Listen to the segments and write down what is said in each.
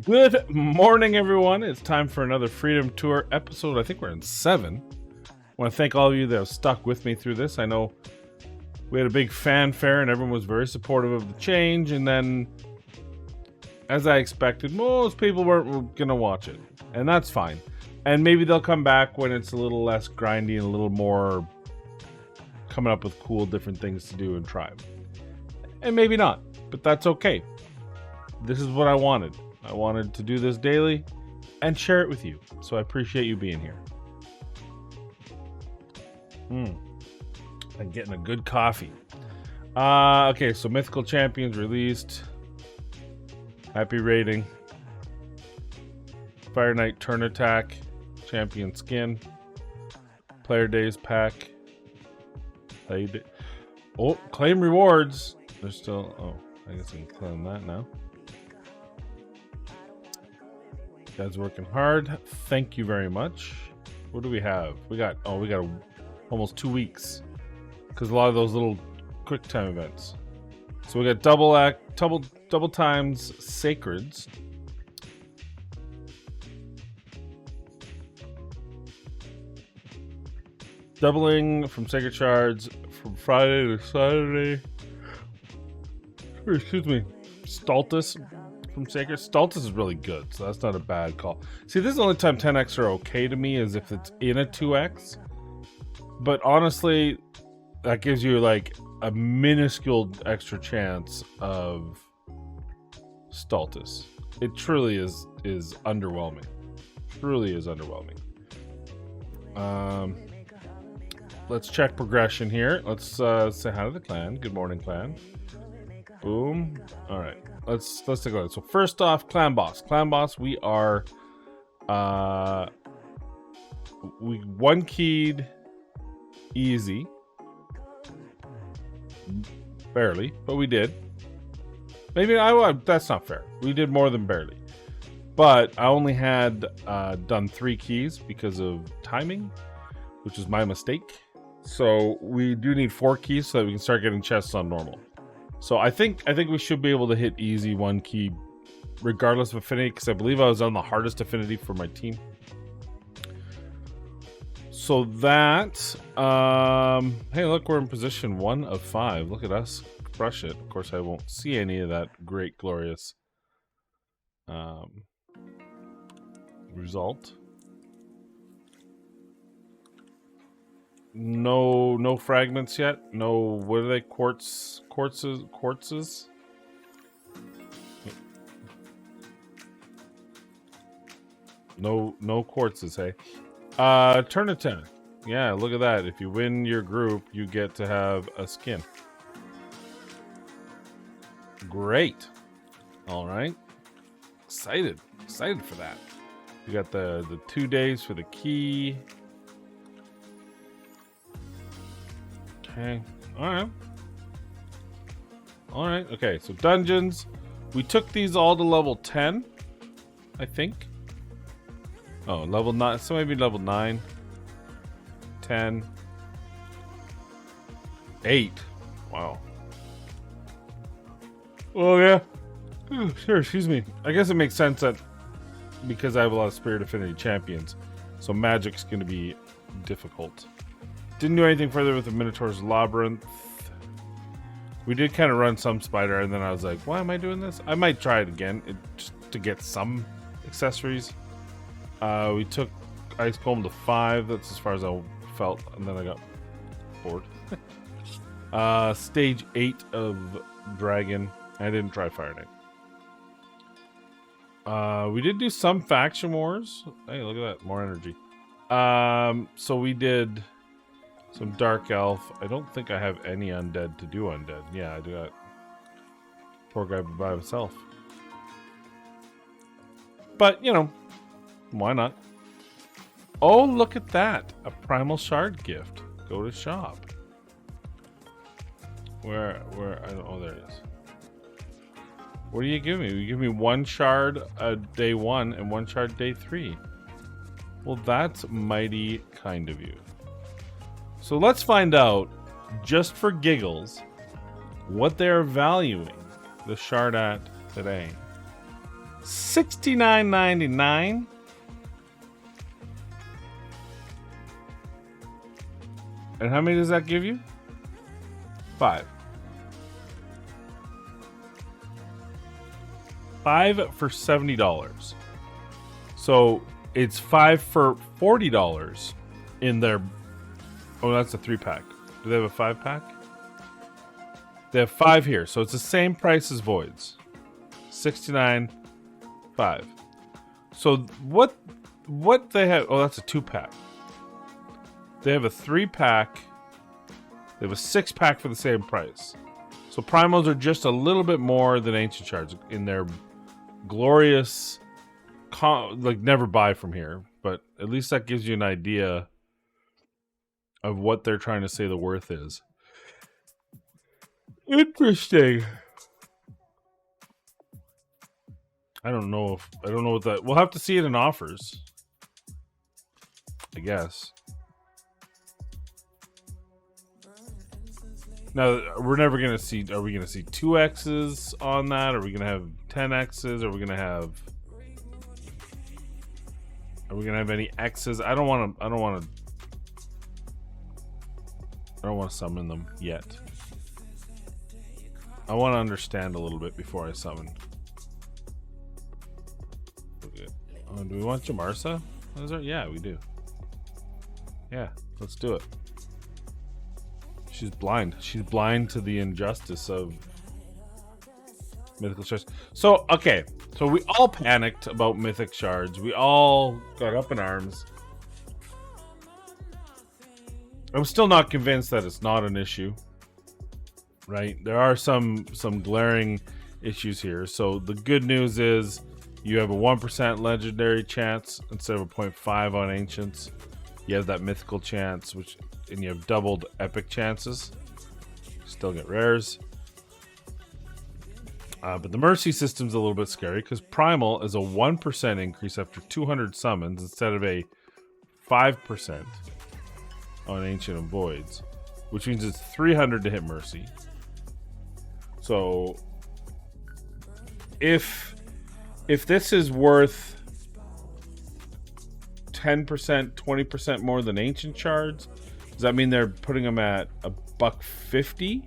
Good morning, everyone. It's time for another Freedom Tour episode. I think we're in 7. I want to thank all of you that have stuck with me through this. I know we had a big fanfare and everyone was very supportive of the change. And then, as I expected, most people weren't going to watch it. And that's fine. And maybe they'll come back when it's a little less grindy and a little more coming up with cool, different things to do and try. And maybe not, but that's okay. This is what I wanted. I wanted to do this daily and share it with you. So I appreciate you being here. I'm getting a good coffee. Okay, so Mythical Champions released. Happy rating. Fire Knight Turn Attack. Champion Skin. Player Days Pack. Oh, claim rewards. There's still... Oh, I guess I can claim that now. Guys working hard. Thank you very much. What do we have? We got almost 2 weeks because a lot of those little quick time events. So we got double times sacreds. Doubling from sacred shards from Friday to Saturday. Excuse me. Stultus from Sacred. Stultus is really good, so that's not a bad call. See, this is the only time 10x are okay to me is if it's in a 2x. But honestly, that gives you like a minuscule extra chance of Stultus. It truly is underwhelming. Truly is underwhelming. Let's check progression here. Let's say hi to the clan. Good morning, clan. Boom. All right. Let's take a look. So first off, clan boss. Clan boss, we are we one keyed easy. Barely, but we did. Maybe that's not fair. We did more than barely. But I only had done 3 keys because of timing, which is my mistake. So we do need 4 keys so that we can start getting chests on normal. So I think we should be able to hit easy 1 key regardless of affinity, because I believe I was on the hardest affinity for my team. So that hey, look, we're in position 1 of 5. Look at us crush it. Of course, I won't see any of that great glorious result. No fragments yet. No, what are they? Quartzes. No quartzes. Hey, turn attack. Yeah, look at that. If you win your group, you get to have a skin. Great. All right. Excited for that. We got the 2 days for the key. Okay. All right. Okay. So dungeons. We took these all to level 10, I think. Oh, level 9. So maybe level 9, 10, 8. Wow. Oh yeah. Sure. Excuse me. I guess it makes sense that because I have a lot of Spirit Affinity champions, so magic's going to be difficult. Didn't do anything further with the Minotaur's Labyrinth. We did kind of run some spider, and then I was like, why am I doing this? I might try it again just to get some accessories. We took Ice Golem to 5. That's as far as I felt, and then I got bored. Stage 8 of Dragon. I didn't try Fire Knight. We did do some Faction Wars. Hey, look at that. More energy. So we did... some Dark Elf. I don't think I have any undead to do undead. Yeah, I do that. Poor guy by himself. But, you know, why not? Oh, look at that. A Primal Shard gift. Go to shop. Where, I don't know, there it is. What do you give me? You give me 1 shard day 1 and 1 shard day 3. Well, that's mighty kind of you. So let's find out, just for giggles, what they're valuing the shard at today. $69.99. And how many does that give you? 5. 5 for $70. So it's 5 for $40 in their. Oh, that's a 3-pack. Do they have a 5-pack? They have 5 here, so it's the same price as Voids. $69.5. So what they have? Oh, that's a 2-pack. They have a 3-pack. They have a 6-pack for the same price. So primals are just a little bit more than ancient shards in their glorious, like never buy from here. But at least that gives you an idea of what they're trying to say the worth is. Interesting. I don't know what that. We'll have to see it in offers, I guess. Now we're never gonna see. Are we gonna see 2X's on that? Are we gonna have 10X's? Are we gonna have any X's? I don't want to summon them yet. I want to understand a little bit before I summon. Okay. Do we want Jamarsa? Yeah, we do. Yeah, let's do it. She's blind. She's blind to the injustice of mythical shards. So, okay. So we all panicked about mythic shards. We all got up in arms. I'm still not convinced that it's not an issue. Right? There are some glaring issues here. So the good news is you have a 1% legendary chance instead of a 0.5 on ancients. You have that mythical chance, and you have doubled epic chances. Still get rares. But the mercy system's a little bit scary because primal is a 1% increase after 200 summons instead of a 5% on ancient and voids, which means it's 300 to hit mercy. So if this is worth 10%, 20% more than ancient shards, does that mean they're putting them at $150?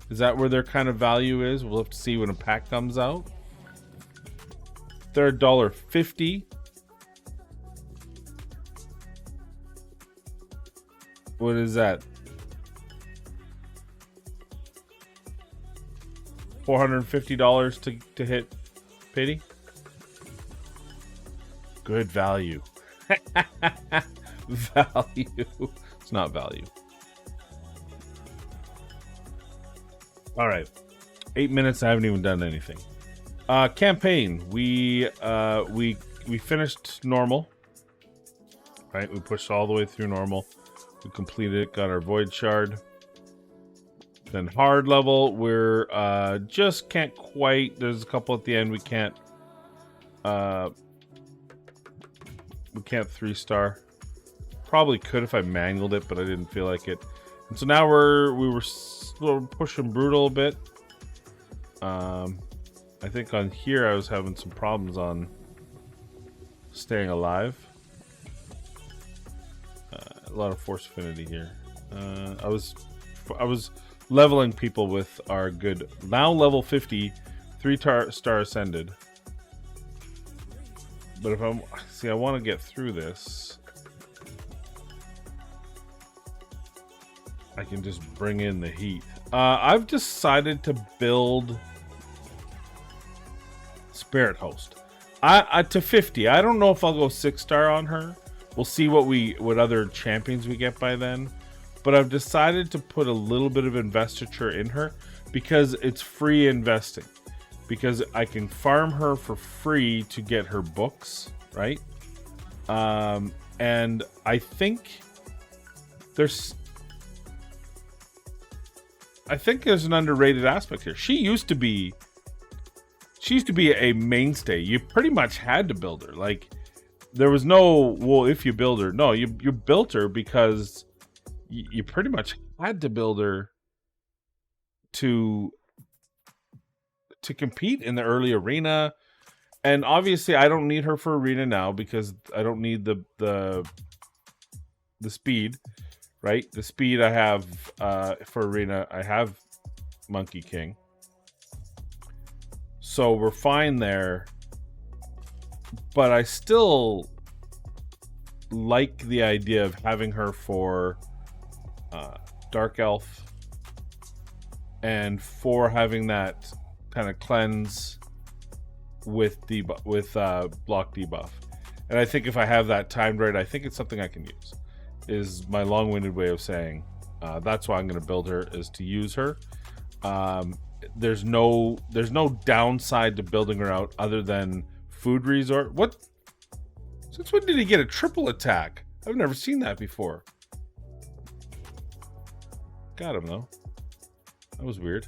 Is that where their kind of value is? We'll have to see when a pack comes out. They're $1.50. What is that? $450 to hit pity? Good value. Value. It's not value. All right. 8 minutes. I haven't even done anything. Campaign. We finished normal. Right. We pushed all the way through normal. We completed it. Got our void shard. Then hard level. We're just can't quite. There's a couple at the end. We can't 3-star. Probably could if I manualed it, but I didn't feel like it. And so now we were pushing brutal a bit. I think on here I was having some problems on staying alive. A lot of force affinity here. I was leveling people with our good now level 50 3-star ascended. But if I want to get through this, I can just bring in the heat. I've decided to build Spirit Host. I to 50. I don't know if I'll go 6-star on her. We'll see what other champions we get by then. But I've decided to put a little bit of investiture in her because it's free investing. Because I can farm her for free to get her books, right? And I think there's an underrated aspect here. She used to be a mainstay. You pretty much had to build her. Like, there was no, well, if you build her. No, you built her because you pretty much had to build her to compete in the early arena, And obviously, I don't need her for arena now because I don't need the speed, right? The speed I have for arena, I have Monkey King. So we're fine there. But I still like the idea of having her for Dark Elf and for having that kind of cleanse with block debuff. And I think if I have that timed right, I think it's something I can use. Is my long-winded way of saying that's why I'm going to build her, is to use her. There's no downside to building her out other than food resource. What? Since when did he get a triple attack? I've never seen that before. Got him though. That was weird.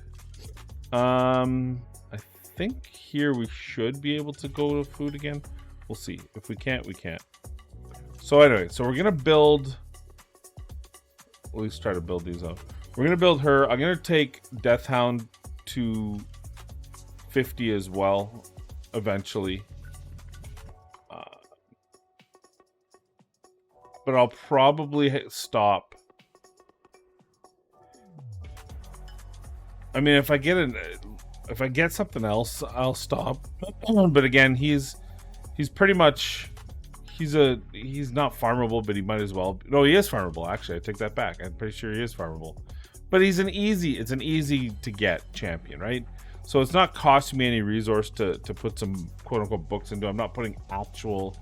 I think here we should be able to go to food again. We'll see. If we can't, we can't. So anyway, so we're gonna build. At least try to build these up. We're gonna build her. I'm gonna take Deathhound to 50 as well, eventually. But I'll probably stop. I mean, if I get something else, I'll stop. But again, he's pretty much he's not farmable, but he might as well. No, he is farmable. Actually, I take that back. I'm pretty sure he is farmable. But it's an easy to get champion, right? So it's not costing me any resource to put some quote unquote books into. I'm not putting actual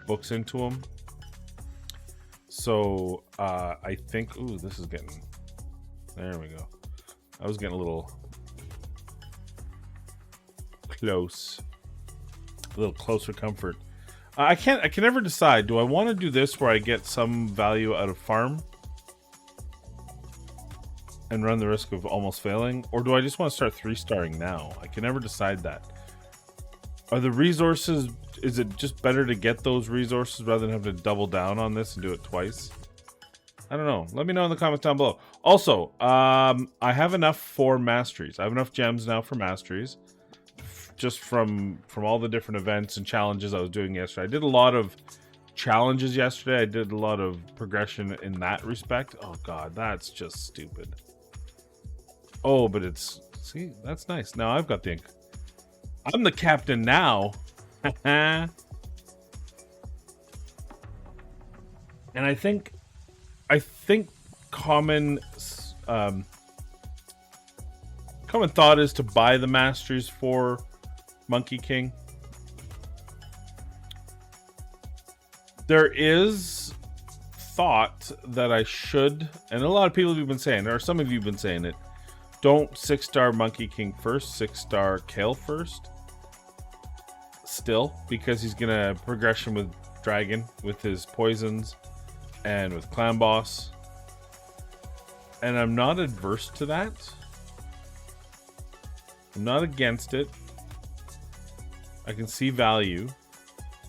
books into him. So I think, ooh, this is getting, there we go. I was getting a little close, a little closer comfort. I can never decide. Do I want to do this where I get some value out of farm and run the risk of almost failing, or do I just want to start 3-starring now? I can never decide that. Are the resources, is it just better to get those resources rather than have to double down on this and do it twice? I don't know. Let me know in the comments down below. Also, I have enough for masteries. I have enough gems now for masteries. Just from all the different events and challenges I was doing yesterday. I did a lot of challenges yesterday. I did a lot of progression in that respect. Oh god, that's just stupid. Oh, but it's, see, that's nice. Now I've got the ink. I'm the captain now. And I think common thought is to buy the masteries for Monkey King. There is thought that I should, and a lot of people have been saying, or some of you have been saying it, don't 6-star Monkey King first, 6-star Kael first. Still, because he's gonna progression with Dragon, with his poisons, and with Clan Boss. And I'm not adverse to that. I'm not against it. I can see value,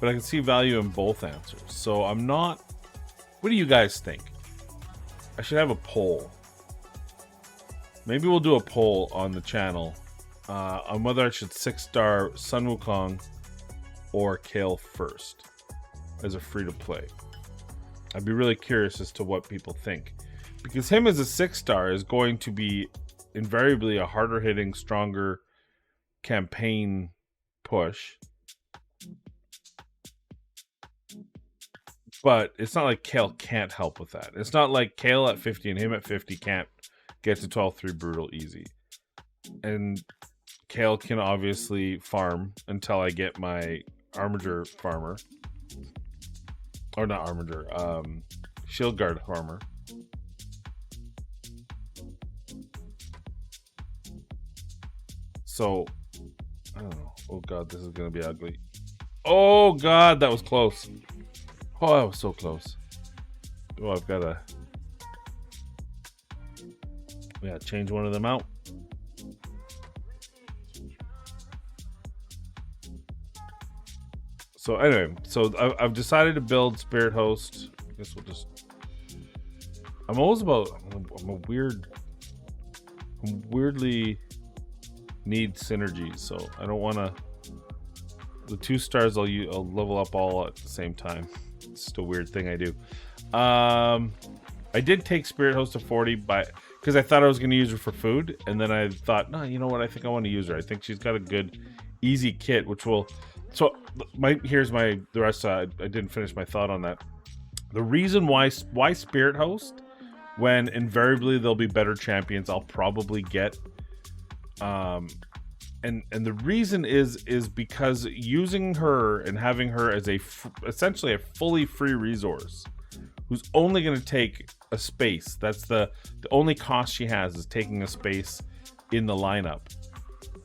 but I can see value in both answers. So I'm not... What do you guys think? I should have a poll. Maybe we'll do a poll on the channel on whether I should 6-star Sun Wukong or Kael first as a free-to-play. I'd be really curious as to what people think. Because him as a 6-star is going to be invariably a harder-hitting, stronger campaign push. But it's not like Kael can't help with that. It's not like Kael at 50 and him at 50 can't get to 12-3 brutal easy. And Kael can obviously farm until I get my Armiger farmer. Or not Armiger, Shield Guard farmer. So, I don't know. Oh god, this is gonna be ugly. Oh god, that was close. Oh, that was so close. Oh, I've gotta... Yeah, change one of them out. So anyway, so I've decided to build Spirit Host. I guess we'll just... I'm weirdly need synergies, so I don't want to The 2 stars I'll level up all at the same time. It's just a weird thing I do. I did take Spirit Host to 40 because I thought I was going to use her for food, and then I thought, no, you know what? I think I want to use her. I think she's got a good, easy kit, which will. So here's the rest. I didn't finish my thought on that. The reason why Spirit Host, when invariably there'll be better champions, I'll probably get. And the reason is because using her and having her as essentially a fully free resource, who's only going to take a space. That's the only cost she has, is taking a space in the lineup.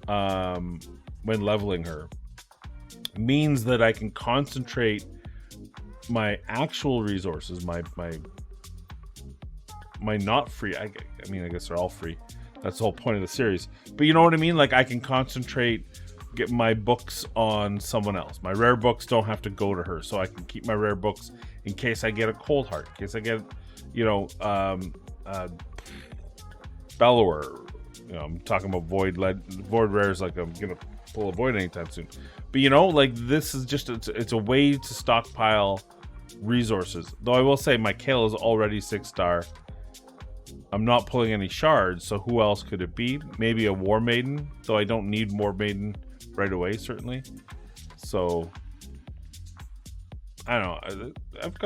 When leveling her, means that I can concentrate my actual resources, my not free. I mean, I guess they're all free. That's the whole point of the series. But you know what I mean? Like, I can get my books on someone else. My rare books don't have to go to her, so I can keep my rare books in case I get a cold heart, in case I get, Bellower. I'm talking about void rares, like I'm gonna pull a void anytime soon. But this is just it's a way to stockpile resources. Though I will say my Kael is already 6-star. I'm not pulling any shards, so who else could it be? Maybe a War Maiden, though I don't need War Maiden right away, certainly. So I don't know. I've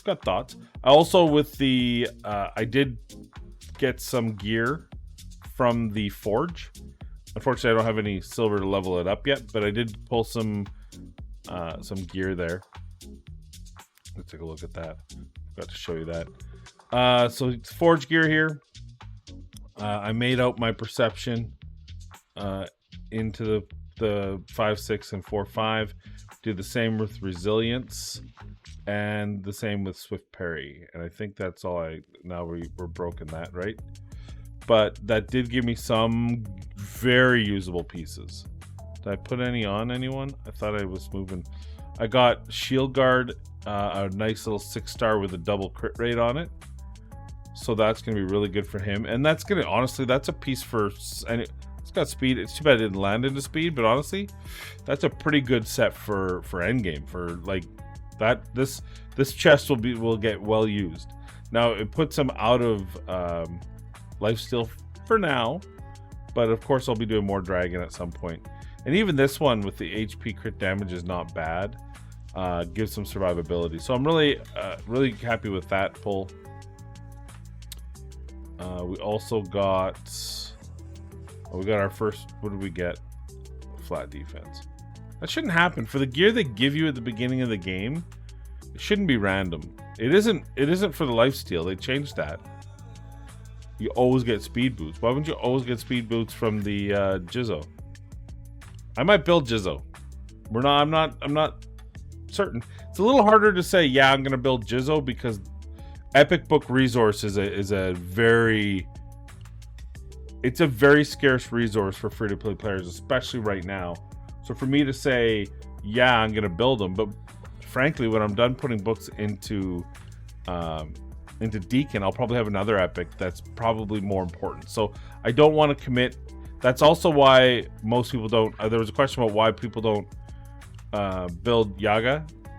got thoughts. Also, with the I did get some gear from the forge. Unfortunately, I don't have any silver to level it up yet, but I did pull some gear there. Let's take a look at that. Forgot to show you that. So it's forge gear here. I made out my perception into the 5-6 and 4-5. Did the same with resilience and the same with swift parry. And I think that's all now we're broken that, right? But that did give me some very usable pieces. Did I put any on anyone? I thought I was moving. I got Shield Guard, a nice little 6-star with a double crit rate on it. So that's going to be really good for him. And that's going to, honestly, that's a piece for, and it's got speed. It's too bad it didn't land into speed, but honestly, that's a pretty good set for endgame. For like that, this chest will get well used. Now it puts him out of lifesteal for now, but of course I'll be doing more dragon at some point. And even this one with the HP crit damage is not bad. Gives some survivability. So I'm really happy with that pull. We also got our first, what did we get? Flat defense. That shouldn't happen. For the gear they give you at the beginning of the game, it shouldn't be random. It isn't for the lifesteal. They changed that. You always get speed boots. Why wouldn't you always get speed boots from the Jizzo? I might build Jizzo. I'm not certain. It's a little harder to say, yeah, I'm gonna build Jizzo, because Epic Book resource is a very scarce resource for free-to-play players, especially right now. So for me to say, yeah, I'm gonna build them, but frankly, when I'm done putting books into Deacon, I'll probably have another Epic that's probably more important. So I don't want to commit. That's also why most people don't. There was a question about why people don't build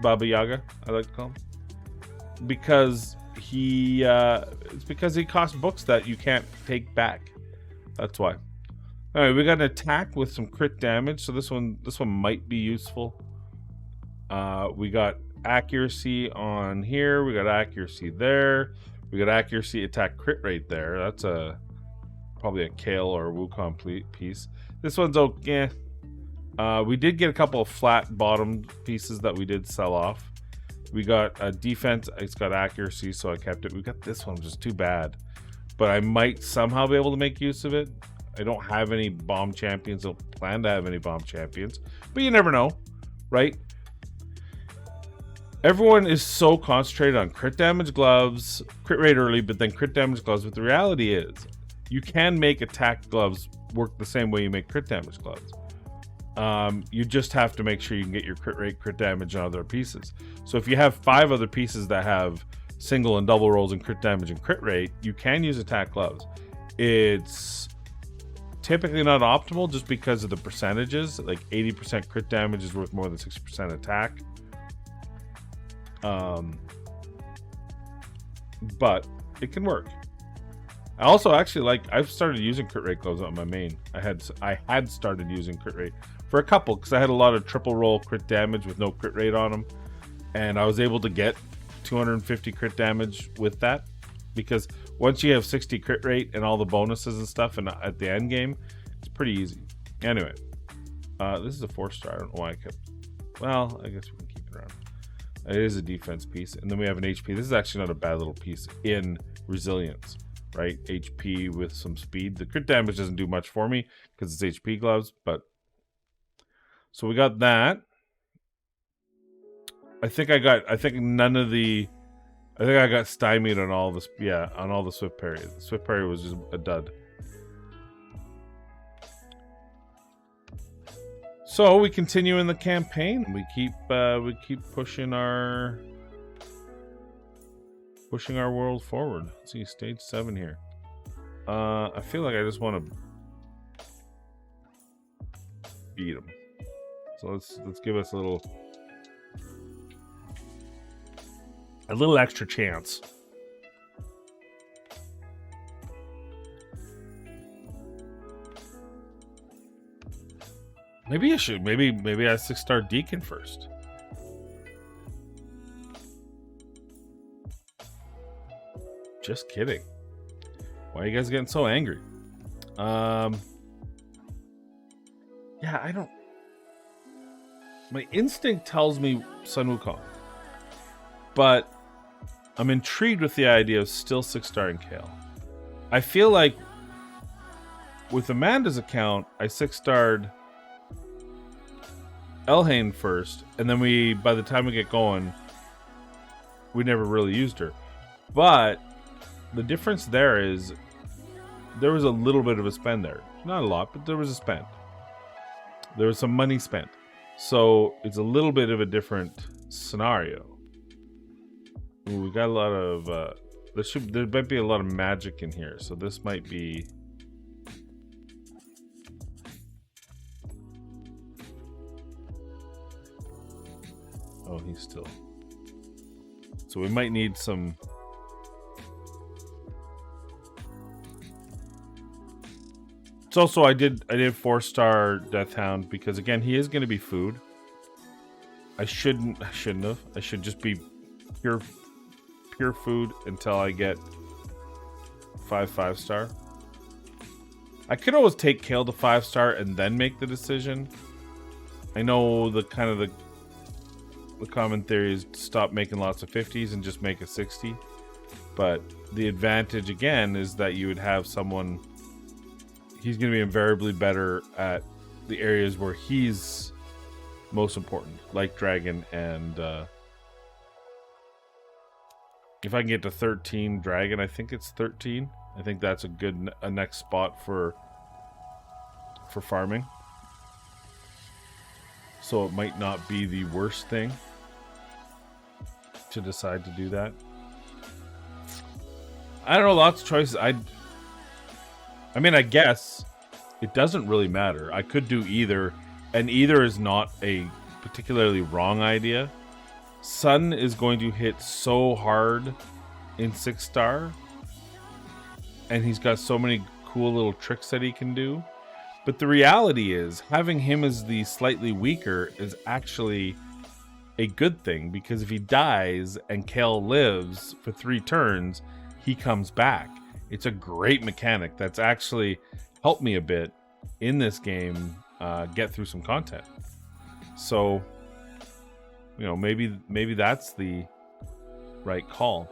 Baba Yaga, I like to call him, because it's because he costs books that you can't take back. That's why. All right, we got an attack with some crit damage, so this one might be useful. We got accuracy on here. We got accuracy there. We got accuracy, attack, crit rate there. That's probably a Kael or a Wukong piece. This one's okay. We did get a couple of flat bottom pieces that we did sell off. We got a defense. It's got accuracy, so I kept it. We got this one, which is too bad, but I might somehow be able to make use of it. I don't have any bomb champions. Don't plan to have any bomb champions, but you never know, right? Everyone is so concentrated on crit damage gloves, crit rate early, but then crit damage gloves. But the reality is, you can make attack gloves work the same way you make crit damage gloves. You just have to make sure you can get your crit rate, crit damage on other pieces. So if you have 5 other pieces that have single and double rolls and crit damage and crit rate, you can use attack gloves. It's typically not optimal just because of the percentages. Like 80% crit damage is worth more than 60% attack. But it can work. I also actually I've started using crit rate gloves on my main. I had started using crit rate for a couple because I had a lot of triple roll crit damage with no crit rate on them, and I was able to get 250 crit damage with that, because once you have 60 crit rate and all the bonuses and stuff, and at the end game, it's pretty easy. Anyway, this is a 4-star. I don't know why I kept. Well, I guess we can keep it around. It is a defense piece, and then we have an HP. This is actually not a bad little piece in resilience, right? HP with some speed. The crit damage doesn't do much for me because it's HP gloves, but so we got that. I think I got stymied on all this. Yeah, on all the swift parry. The swift parry was just a dud. So we continue in the campaign. We keep pushing our world forward. Let's see, stage 7 here. I feel like I just want to beat him. So let's give us a little extra chance. Maybe I should. Maybe I 6-star Deacon first. Just kidding. Why are you guys getting so angry? Yeah, I don't. My instinct tells me Sun Wukong, but I'm intrigued with the idea of still 6-starring Kael. I feel like with Amanda's account, I 6-starred Elhain first, and then by the time we get going, we never really used her. But the difference there is there was a little bit of a spend there. Not a lot, but there was a spend. There was some money spent. So it's a little bit of a different scenario. Ooh, we got a lot of there might be a lot of magic in here, so this might be. Oh, he's still. So we might need some. It's also I did 4-star Death Hound because again he is going to be food. I shouldn't have. I should just be pure food until I get 5-star. I could always take Kael to 5-star and then make the decision. I know the common theory is to stop making lots of 50s and just make a 60. But the advantage again is that you would have someone. He's going to be invariably better at the areas where he's most important, like Dragon and if I can get to 13 Dragon, I think it's 13. I think that's a next spot for farming. So it might not be the worst thing to decide to do that. I don't know, lots of choices. I mean, I guess it doesn't really matter. I could do either, and either is not a particularly wrong idea. Sun is going to hit so hard in 6-star, and he's got so many cool little tricks that he can do. But the reality is, having him as the slightly weaker is actually a good thing, because if he dies and Kael lives for 3 turns, he comes back. It's a great mechanic that's actually helped me a bit in this game get through some content. So, you know, maybe that's the right call.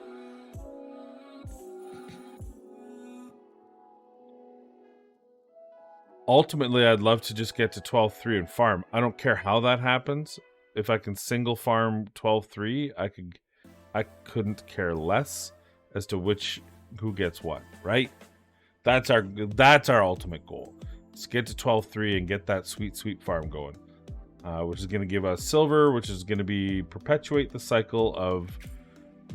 Ultimately, I'd love to just get to 12-3 and farm. I don't care how that happens. If I can single farm 12-3, I couldn't care less as to who gets what, right? That's our ultimate goal. Let's get to 12-3 and get that sweet farm going. Which is going to give us silver, which is going to be perpetuate the cycle of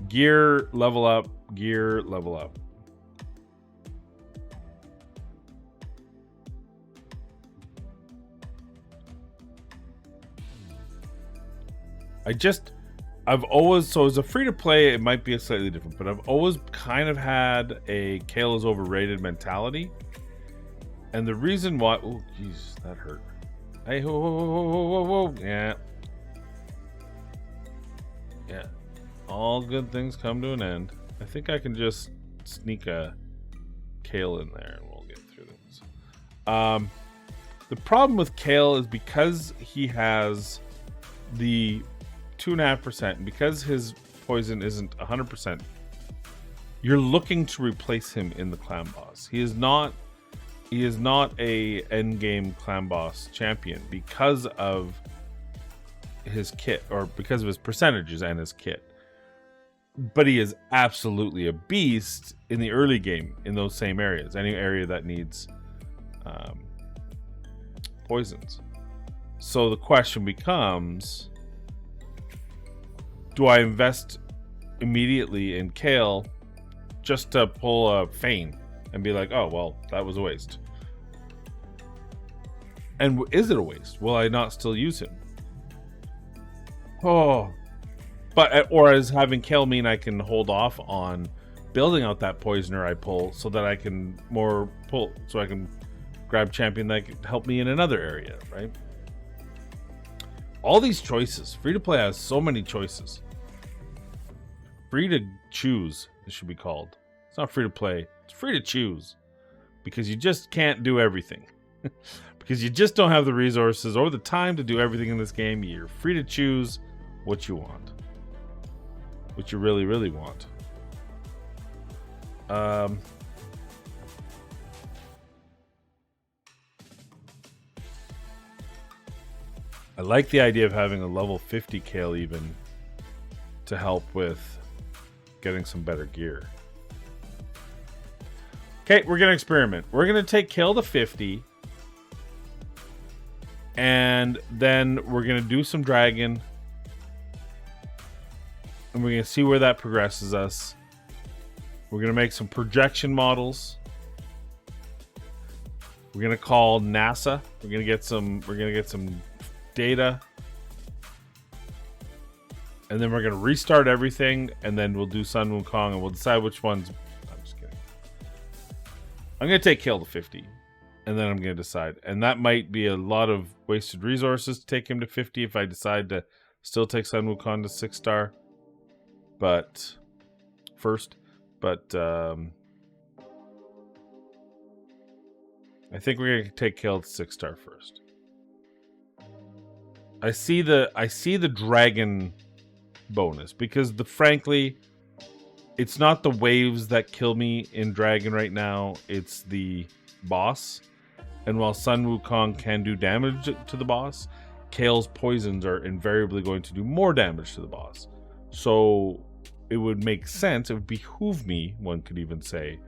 gear level up, gear level up. I've always, so as a free-to-play, it might be a slightly different, but I've always kind of had a Kael is overrated mentality. And the reason why... Oh, jeez, that hurt. Hey, whoa, whoa, whoa, whoa, whoa, whoa. Yeah. Yeah. All good things come to an end. I think I can just sneak a Kael in there and we'll get through this. The problem with Kael is because he has the 2.5%, and because his poison isn't 100%, you're looking to replace him in the clan boss. He is not a end game clan boss champion because of his kit, or because of his percentages and his kit. But he is absolutely a beast in the early game in those same areas. Any area that needs poisons. So the question becomes, do I invest immediately in Kael just to pull a feign and be like, oh, well, that was a waste? And is it a waste? Will I not still use him? Oh, but, or is having Kael mean I can hold off on building out that poisoner I pull so that I can so I can grab champion that can help me in another area, right? All these choices. Free to play has so many choices. Free to choose, it should be called. It's not free to play, it's free to choose. Because you just can't do everything. Because you just don't have the resources or the time to do everything in this game. You're free to choose what you want. What you really, really want. I like the idea of having a level 50 Kael even to help with getting some better gear. Okay, we're going to experiment. We're going to take Kael to 50. And then we're going to do some dragon. And we're going to see where that progresses us. We're going to make some projection models. We're going to call NASA. We're going to get some data. And then we're going to restart everything, and then we'll do Sun Wukong, and we'll decide which ones. I'm just kidding. I'm going to take Kael to 50, and then I'm going to decide. And that might be a lot of wasted resources to take him to 50 if I decide to still take Sun Wukong to 6-star. But first, I think we're going to take Kael to 6-star first. I see the dragon bonus because frankly, it's not the waves that kill me in dragon right now, it's the boss. And while Sun Wukong can do damage to the boss, Kael's poisons are invariably going to do more damage to the boss. So it would make sense, it would behoove me, one could even say,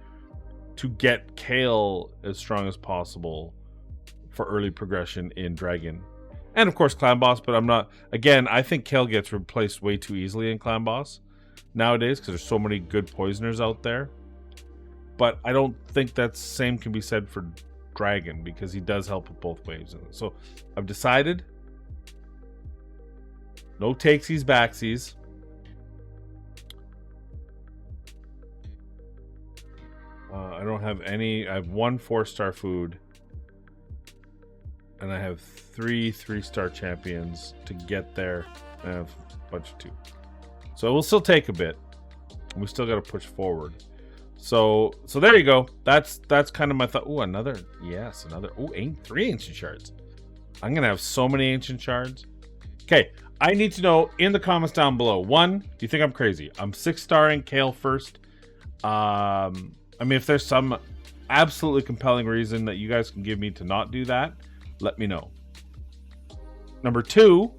to get Kael as strong as possible for early progression in dragon. And of course clan boss, but I'm not, again, I think Kael gets replaced way too easily in clan boss nowadays because there's so many good poisoners out there. But I don't think that same can be said for dragon because he does help with both waves. So I've decided no takesies backsies. I don't have any. I have 1 4-star food. And I have 3 3-star champions to get there. And I have a bunch of 2. So it will still take a bit. We still got to push forward. So there you go. That's kind of my thought. Ooh, another. Yes, another. Ooh, 3 ancient shards. I'm going to have so many ancient shards. Okay, I need to know in the comments down below. 1, do you think I'm crazy? I'm 6-starring Kael first. I mean, if there's some absolutely compelling reason that you guys can give me to not do that, let me know. Number 2.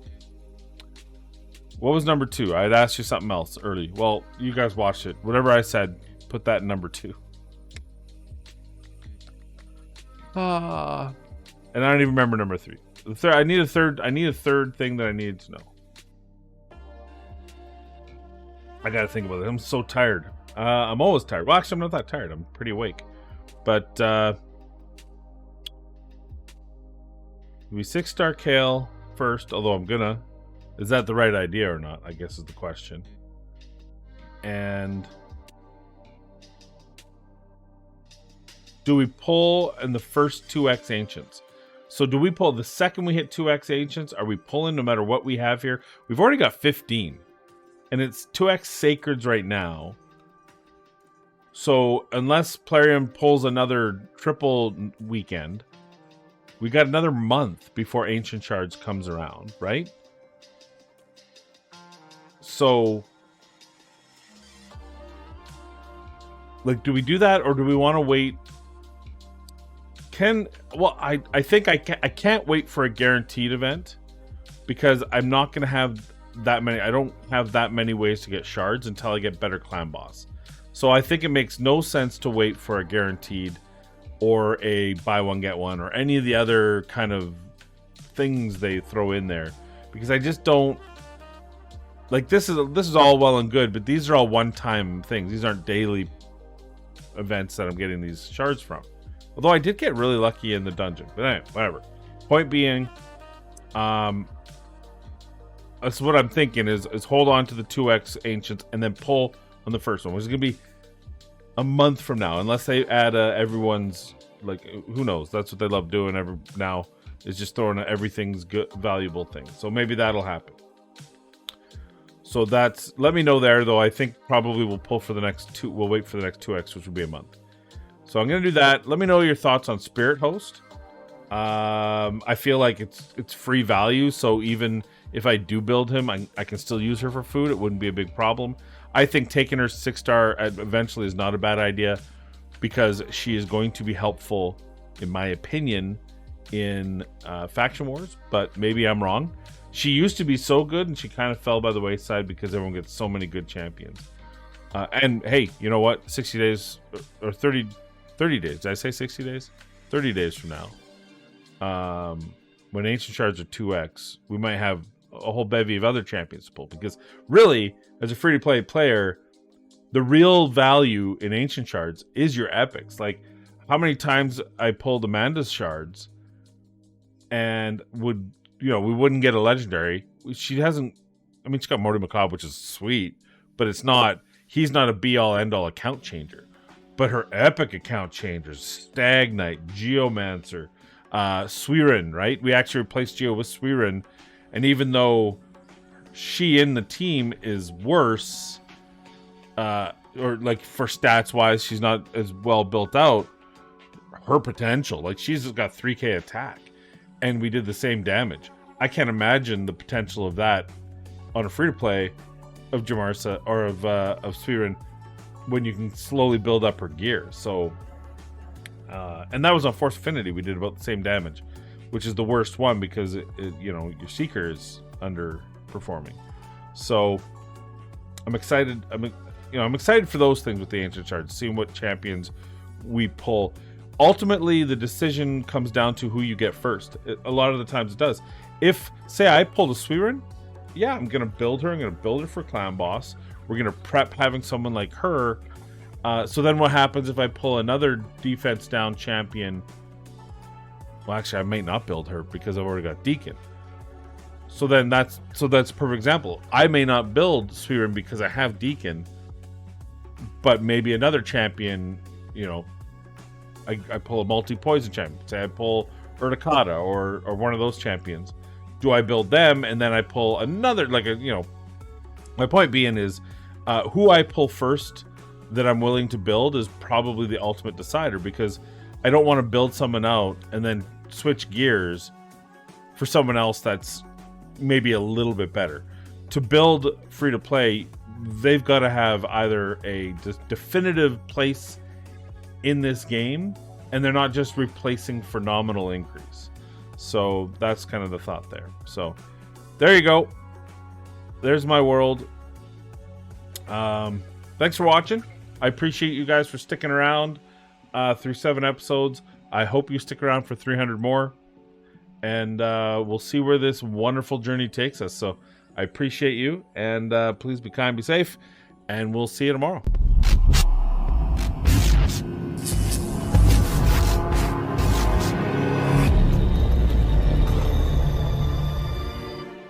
What was number 2? I'd asked you something else early. Well, you guys watched it. Whatever I said, put that in number 2. And I don't even remember number 3. The third, I need a third thing that I needed to know. I gotta think about it. I'm so tired. I'm always tired. Well, actually, I'm not that tired. I'm pretty awake. But we 6-star Kael first, although I'm gonna Is that the right idea or not, I guess is the question. And do we pull in the first 2x Ancients? So do we pull the second we hit 2x Ancients? Are we pulling no matter what we have here? We've already got 15. And it's 2x Sacreds right now. So unless Plarium pulls another triple weekend, we got another month before Ancient Shards comes around, right? So, like, do we do that, or do we want to wait? I think I can't wait for a guaranteed event, because I'm not going to have that many. I don't have that many ways to get shards until I get better clan boss. So I think it makes no sense to wait for a guaranteed or a buy one get one or any of the other kind of things they throw in there, because I just don't like this is all well and good, but these are all one-time things. These aren't daily events that I'm getting these shards from. Although I did get really lucky in the dungeon, but anyway, whatever. Point being, that's what I'm thinking is hold on to the 2x Ancients and then pull on the first one, which is going to be a month from now, unless they add everyone's, like, who knows? That's what they love doing now, is just throwing everything's good, valuable thing. So maybe that'll happen. So let me know there, though. I think probably we'll pull for the next two. We'll wait for the next 2x, which will be a month. So I'm going to do that. Let me know your thoughts on Spirit Host. I feel like it's free value, so even if I do build him, I can still use her for food. It wouldn't be a big problem. I think taking her 6-star eventually is not a bad idea, because she is going to be helpful, in my opinion, in Faction Wars, but maybe I'm wrong. She used to be so good, and she kind of fell by the wayside because everyone gets so many good champions. And hey, you know what? 60 days or 30 days. Did I say 60 days? 30 days from now, when Ancient Shards are 2x, we might have a whole bevy of other champions to pull, because really, as a free-to-play player, the real value in Ancient Shards is your epics. Like, how many times I pulled Amanda's shards and we wouldn't get a legendary. She hasn't, I mean, she got Morty Macabre, which is sweet, but he's not a be-all, end-all account changer. But her epic account changers, Stag Knight, Geomancer, Suiren, right? We actually replaced Geo with Suiren, and even though she in the team is worse, or like for stats wise, she's not as well built out, her potential, like she's got 3k attack, and we did the same damage. I can't imagine the potential of that on a free to play of Jamarsa or of Suiren, when you can slowly build up her gear. So, and that was on Force Affinity. We did about the same damage, which is the worst one, because your Seeker is underperforming. So I'm excited. I'm excited for those things with the Ancient Shards, seeing what champions we pull. Ultimately, the decision comes down to who you get first. A lot of the times it does. If, say, I pulled a Suiren, yeah, I'm going to build her. I'm going to build her for Clan Boss. We're going to prep having someone like her. So then what happens if I pull another defense down champion? Well, actually, I might not build her because I've already got Deacon. So then that's a perfect example. I may not build Suiren because I have Deacon, but maybe another champion, I pull a multi-poison champion. Say I pull Urticata or one of those champions. Do I build them and then I pull another, my point being is who I pull first that I'm willing to build is probably the ultimate decider, because I don't want to build someone out and then switch gears for someone else that's maybe a little bit better. To build free-to-play, they've got to have either a definitive place in this game, and they're not just replacing for nominal increase. So that's kind of the thought there. So there you go. There's my world. Thanks for watching. I appreciate you guys for sticking around through 7 episodes. I hope you stick around for 300 more. And we'll see where this wonderful journey takes us. So I appreciate you. And please be kind, be safe. And we'll see you tomorrow.